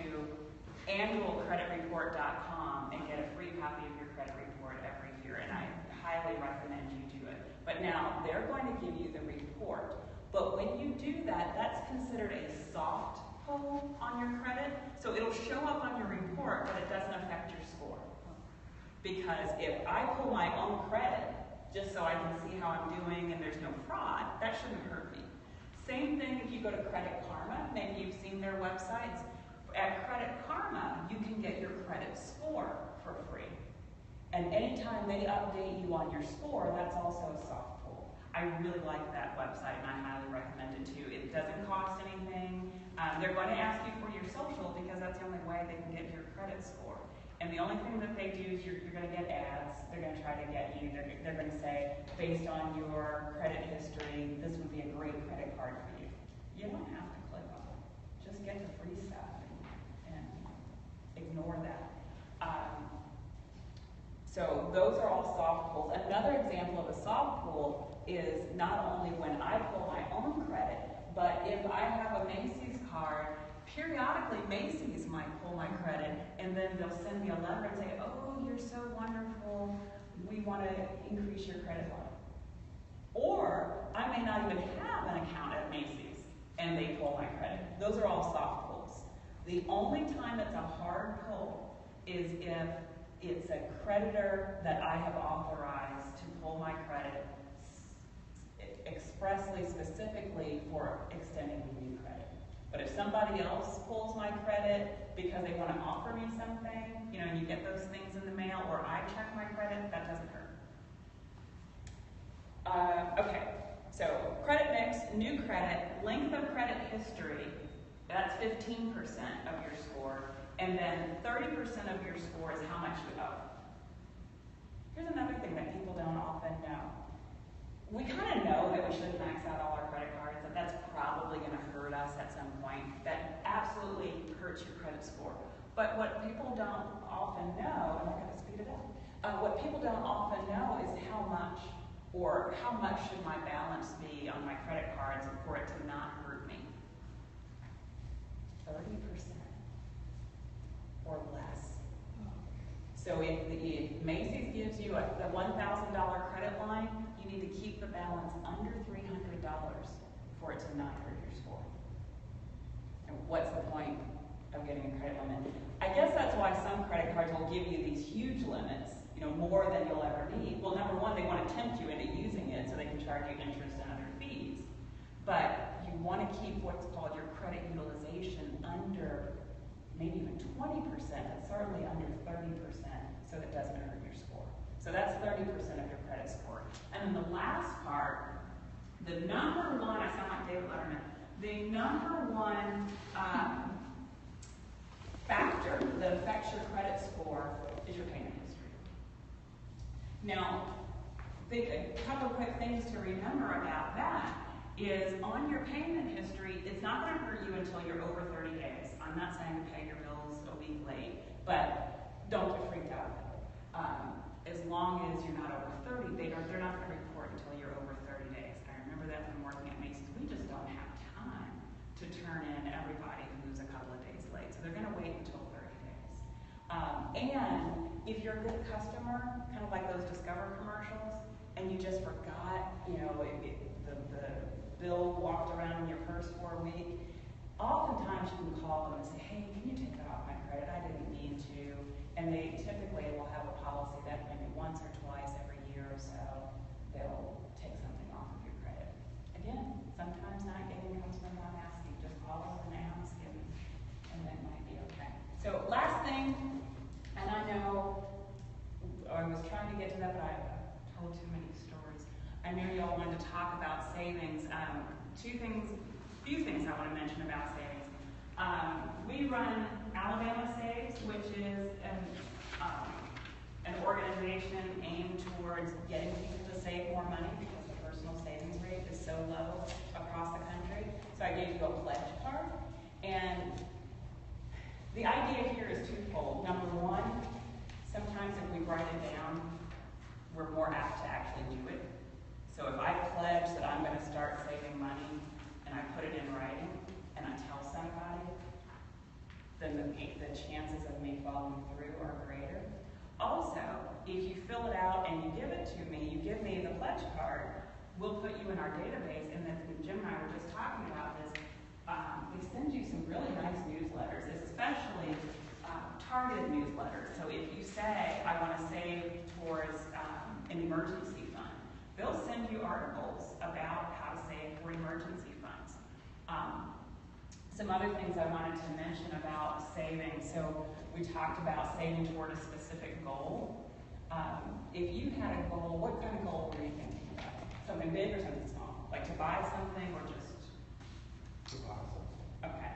annualcreditreport.com and get a free copy of your credit report every year, and I highly recommend you do it. But now they're going to give you the report. But when you do that, that's considered a soft pull on your credit. So it'll show up on your report, but it doesn't affect your score. Because if I pull my own credit, just so I can see how I'm doing and there's no fraud, that shouldn't hurt me. Same thing if you go to Credit Karma, maybe you've seen their websites. At Credit Karma, you can get your credit score for free. And anytime they update you on your score, that's also a soft pull. I really like that website and I highly recommend it too. It doesn't cost anything. They're going to ask you for your social because that's the only way they can get your credit score. And the only thing that they do is you're going to get ads. They're going to try to get you. They're going to say, based on your credit history, this would be a great credit card for you. You don't have to click on it. Just get the free stuff and ignore that. So those are all soft pulls. Another example of a soft pull is not only when I pull my own credit, but if I have a Macy's card, periodically Macy's might pull my credit and then they'll send me a letter and say, oh, you're so wonderful, we want to increase your credit line. Or I may not even have an account at Macy's and they pull my credit. Those are all soft pulls. The only time it's a hard pull is if it's a creditor that I have authorized to pull my credit expressly, specifically for extending me new credit. But if somebody else pulls my credit because they want to offer me something, and you get those things in the mail, or I check my credit, that doesn't hurt. Okay, so credit mix, new credit, length of credit history, that's 15% of your score, and then 30% of your score is how much you owe. Here's another thing that people don't often know. We kind of know that we shouldn't max out all our credit cards, that that's probably going to hurt us at some point. That absolutely hurts your credit score. But what people don't often know, and I'm going to speed it up, what people don't often know is how much should my balance be on my credit cards for it to not hurt me. 30% or less. So if Macy's gives you the $1,000 credit line, you need to keep the balance under $300 for it to not hurt your score. And what's the point of getting a credit limit? I guess that's why some credit cards will give you these huge limits, more than you'll ever need. Well, number one, they want to tempt you into using it so they can charge you interest and other fees. But you want to keep what's called your credit utilization under maybe even 20%, and certainly under 30%, so that it doesn't hurt your score. So that's 30% of your credit score. And then the last part, the number one, I sound like David Letterman, the number one factor that affects your credit score is your payment history. Now, a couple of quick things to remember about that is on your payment history, it's not going to hurt you until you're over 30 days. I'm not saying to pay your bills a week late, but don't get freaked out. As long as you're not over 30, they're not going to report until you're over 30 days. I remember that from working at Macy's. We just don't have time to turn in everybody who's a couple of days late. So they're going to wait until 30 days. And if you're a good customer, kind of like those Discover commercials, and you just forgot, the bill walked around in your purse for a week, oftentimes you can call them and say, hey, can you take that off my credit? I didn't mean to. And they typically will have a policy that maybe once or twice every year or so, they'll take something off of your credit. Again, sometimes not getting comes from not asking. Just call them and ask, and that might be okay. So last thing, and I know I was trying to get to that, but I told too many stories. I I know y'all wanted to talk about savings. Few things I want to mention about savings. We run Alabama Saves, which is an organization aimed towards getting people to save more money because the personal savings rate is so low across the country. So I gave you a pledge card. And the idea here is twofold. Number one, sometimes if we write it down, we're more apt to actually do it. So if I pledge that I'm going to start saving money and I put it in writing and I tell somebody, then the chances of me following through are greater. Also, if you fill it out and you give it to me, you give me the pledge card, we'll put you in our database, and then Jim and I were just talking about this. They send you some really nice newsletters, especially targeted newsletters. So if you say, I want to save towards an emergency fund, they'll send you articles about how to save for emergency funds. Some other things I wanted to mention about saving. So we talked about saving toward a specific goal. If you had a goal, what kind of goal were you thinking about? Something big or something small? Like to buy something or just? To buy something. Okay.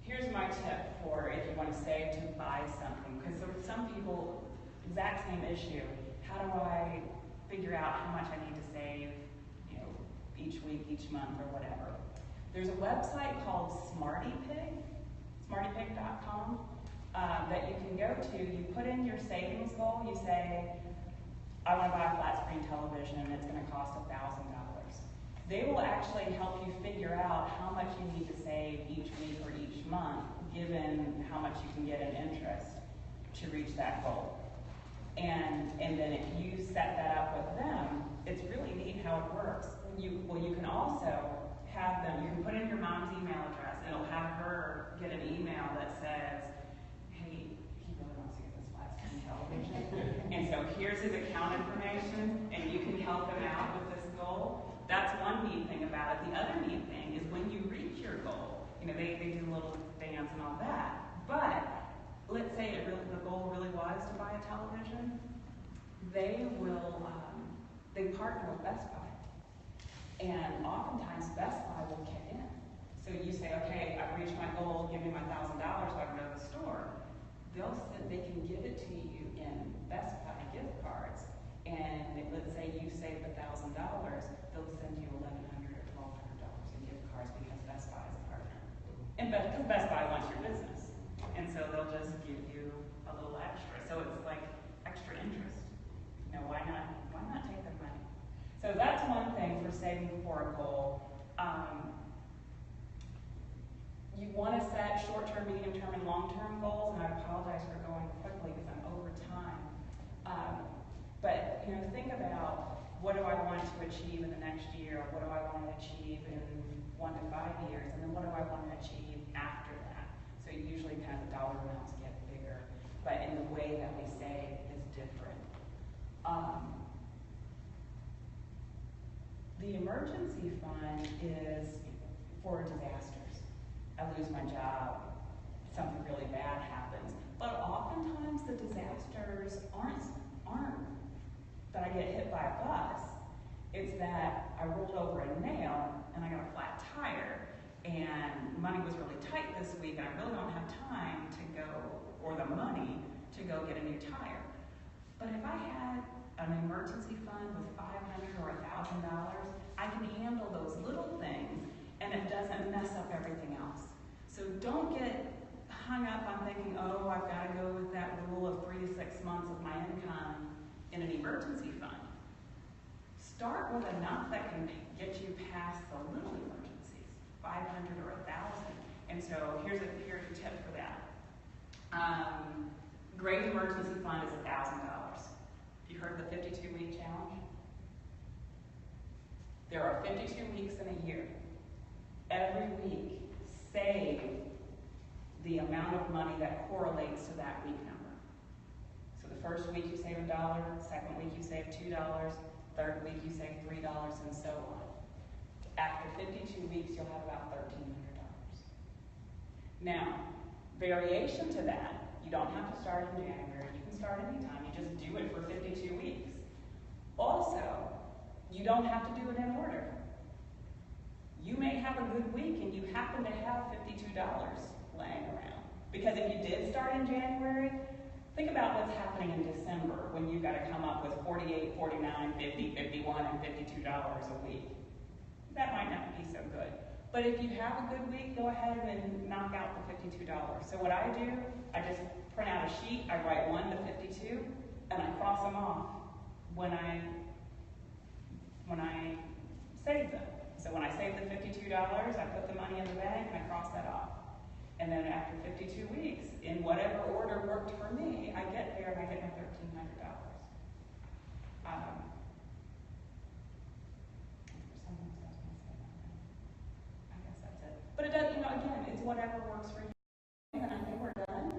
Here's my tip for if you want to save to buy something. Because there are some people, exact same issue. How do I figure out how much I need to save, each week, each month, or whatever? There's a website called SmartyPig, smartypig.com, that you can go to. You put in your savings goal. You say, I want to buy a flat screen television and it's going to cost $1,000. They will actually help you figure out how much you need to save each week or each month, given how much you can get in interest to reach that goal. And then if you set that up with them, it's really neat how it works. You can also have them, you can put in your mom's email address, and it'll have her get an email that says, hey, he really wants to get this flat screen television. And so here's his account information, and you can help him out with this goal. That's one neat thing about it. The other neat thing is when you reach your goal, they do a little dance and all that. But let's say the goal really was to buy a television. They will, they partner with Best Buy. And oftentimes Best Buy will kick in. So you say, okay, I've reached my goal, give me my $1,000 so I can go to the store. They can give it to you in Best Buy gift cards. And let's say you saved $1,000, they'll send you $1,100 or $1,200 in gift cards because Best Buy is a partner. And because Best Buy wants your business. And so they'll just give you a little extra. So it's like extra interest. Why not take their money? So that's one thing for saving for a goal. You want to set short-term, medium-term, and long-term goals, and I apologize for going quickly because I'm over time. But think about, what do I want to achieve in the next year? What do I want to achieve in 1 to 5 years? And then what do I want to achieve after that? So usually kind of the dollar amounts get bigger, but in the way that we save is different. The emergency fund is for disasters. I lose my job, something really bad happens. But oftentimes the disasters aren't that I get hit by a bus. It's that I rolled over a nail and I got a flat tire and money was really tight this week and I really don't have time to go, or the money to go get a new tire. But if I had an emergency fund with $500 or $1,000, I can handle those little things and it doesn't mess up everything else. So don't get hung up on thinking, oh, I've got to go with that rule of 3 to 6 months of my income in an emergency fund. Start with enough that can get you past the little emergencies, 500 or 1,000. And so here's a tip for that. Great emergency fund is $1,000. You heard of the 52-week challenge? There are 52 weeks in a year. Every week, save the amount of money that correlates to that week number. So the first week you save $1, second week you save $2, third week you save $3, and so on. After 52 weeks, you'll have about $1,300. Now, variation to that, you don't have to start in January. You can start anytime. You just do it for 52 weeks. Also, You don't have to do it in order. You may have a good week and you happen to have $52 laying around. Because if you did start in January, think about what's happening in December when you've got to come up with $48, $49, $50, $51, and $52 a week. That might not be so good. But if you have a good week, go ahead and knock out the $52. So what I do, I just print out a sheet, I write 1 to 52, and I cross them off when I save them. So when I save the $52, I put the money in the bank and I cross that off. And then after 52 weeks, in whatever order worked for me, I get there and I get my $1,300. I guess that's it. But it does, again, it's whatever works for you. And I think we're done.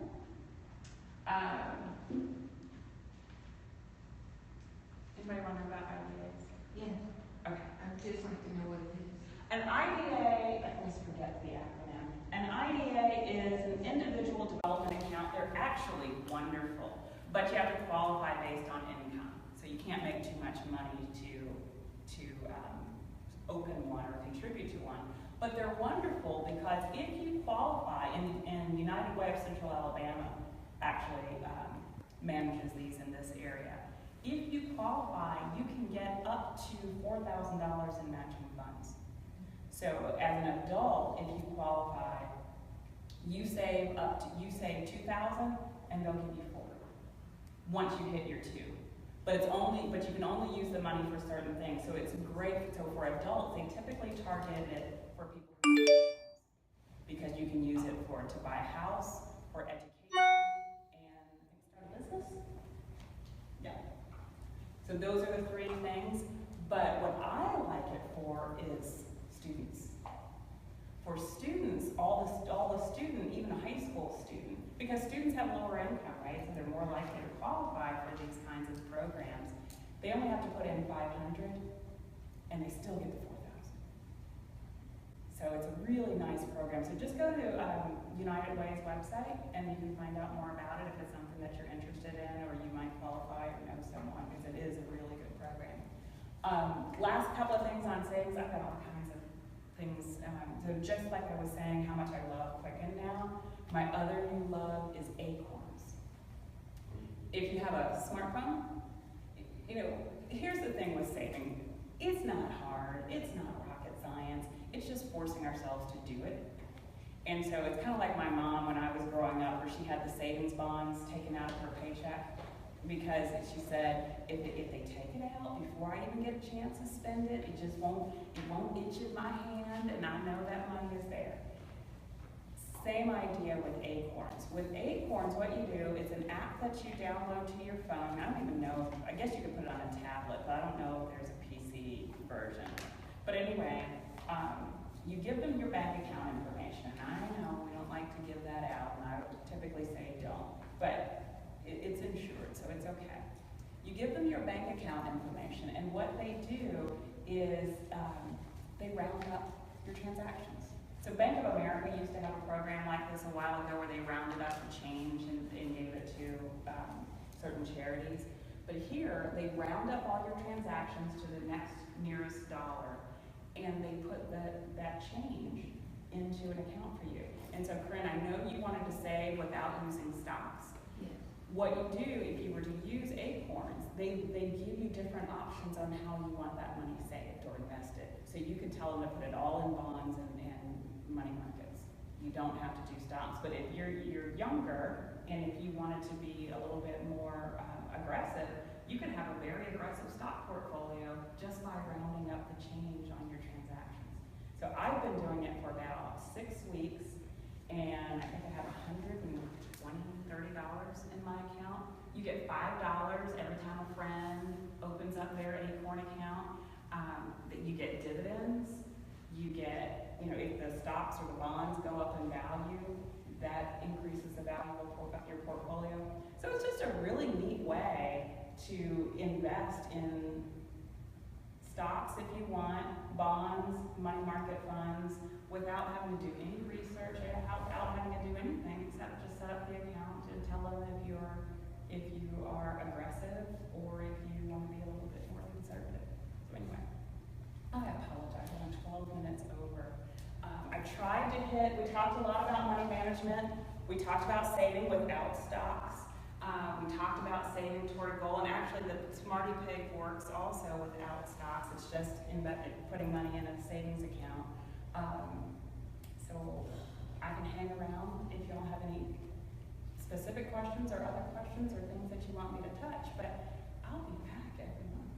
Anybody want to know about IDAs? Yes, Okay. I'd just like to know what it is. An IDA, I always forget the acronym. An IDA is an individual development account. They're actually wonderful, but you have to qualify based on income. So you can't make too much money to open one or contribute to one. But they're wonderful because if you qualify, and United Way of Central Alabama actually manages these in this area. If you qualify, you can get up to $4,000 in matching funds. So as an adult, if you qualify, you save $2,000 and they'll give you $4,000 once you hit your 2. But you can only use the money for certain things. So it's great. So for adults, they typically target it for people who because you can use it to buy a house, for education, and start a business. Yeah. So those are the 3 things. But what I like it for is students. For students, all the student, even a high school student, because students have lower income, right? So they're more likely to qualify for these kinds of programs. They only have to put in $500, and they still get the $4,000. So it's a really nice program. So just go to United Way's website, and you can find out more about it if it's something that you're interested in, or you might qualify or know someone, because it is a really good program. Last couple of things on savings. I've got all kinds of things. So just like I was saying, how much I love Quicken now, my other new love is Acorns. If you have a smartphone, here's the thing with saving. It's not hard. It's not rocket science. It's just forcing ourselves to do it. And so it's kind of like my mom when I was growing up, where she had the savings bonds taken out of her paycheck, because she said, if they take it out before I even get a chance to spend it, it won't itch in my hand, and I know that money is there. Same idea with Acorns. With Acorns, what you do, it's an app that you download to your phone. I don't even know, I guess you could put it on a tablet, but I don't know if there's a PC version. But anyway, you give them your bank account information. I know we don't like to give that out, and I would typically say don't, but it's insured, so it's okay. You give them your bank account information, and what they do is they round up your transactions. So Bank of America used to have a program like this a while ago where they rounded up the change and gave it to certain charities. But here, they round up all your transactions to the next nearest dollar, and they put that change into an account for you. And so, Corinne, I know you wanted to save without using stocks. Yes. What you do, if you were to use Acorns, they give you different options on how you want that money saved or invested. So you could tell them to put it all in bonds and money markets. You don't have to do stocks. But if you're younger, and if you wanted to be a little bit more aggressive, you could have a very aggressive stock portfolio just by rounding up the change on your transactions. So I've been doing it for about 6 weeks, and I think I have $130 in my account. You get $5 every time a friend opens up their Acorn account. You get dividends. You get, if the stocks or the bonds go up in value, that increases the value of your portfolio. So it's just a really neat way to invest in stocks if you want, bonds, money market funds, without having to do any research, without having to do anything except just set up the account and tell them if you are aggressive or if you want to be a little bit more conservative. So anyway. we talked a lot about money management. We talked about saving without stocks. We talked about saving toward a goal, and actually the Smarty Pig works also without stocks. It's just putting money in a savings account. So I can hang around if y'all have any specific questions or other questions or things that you want me to touch, but I'll be back every month.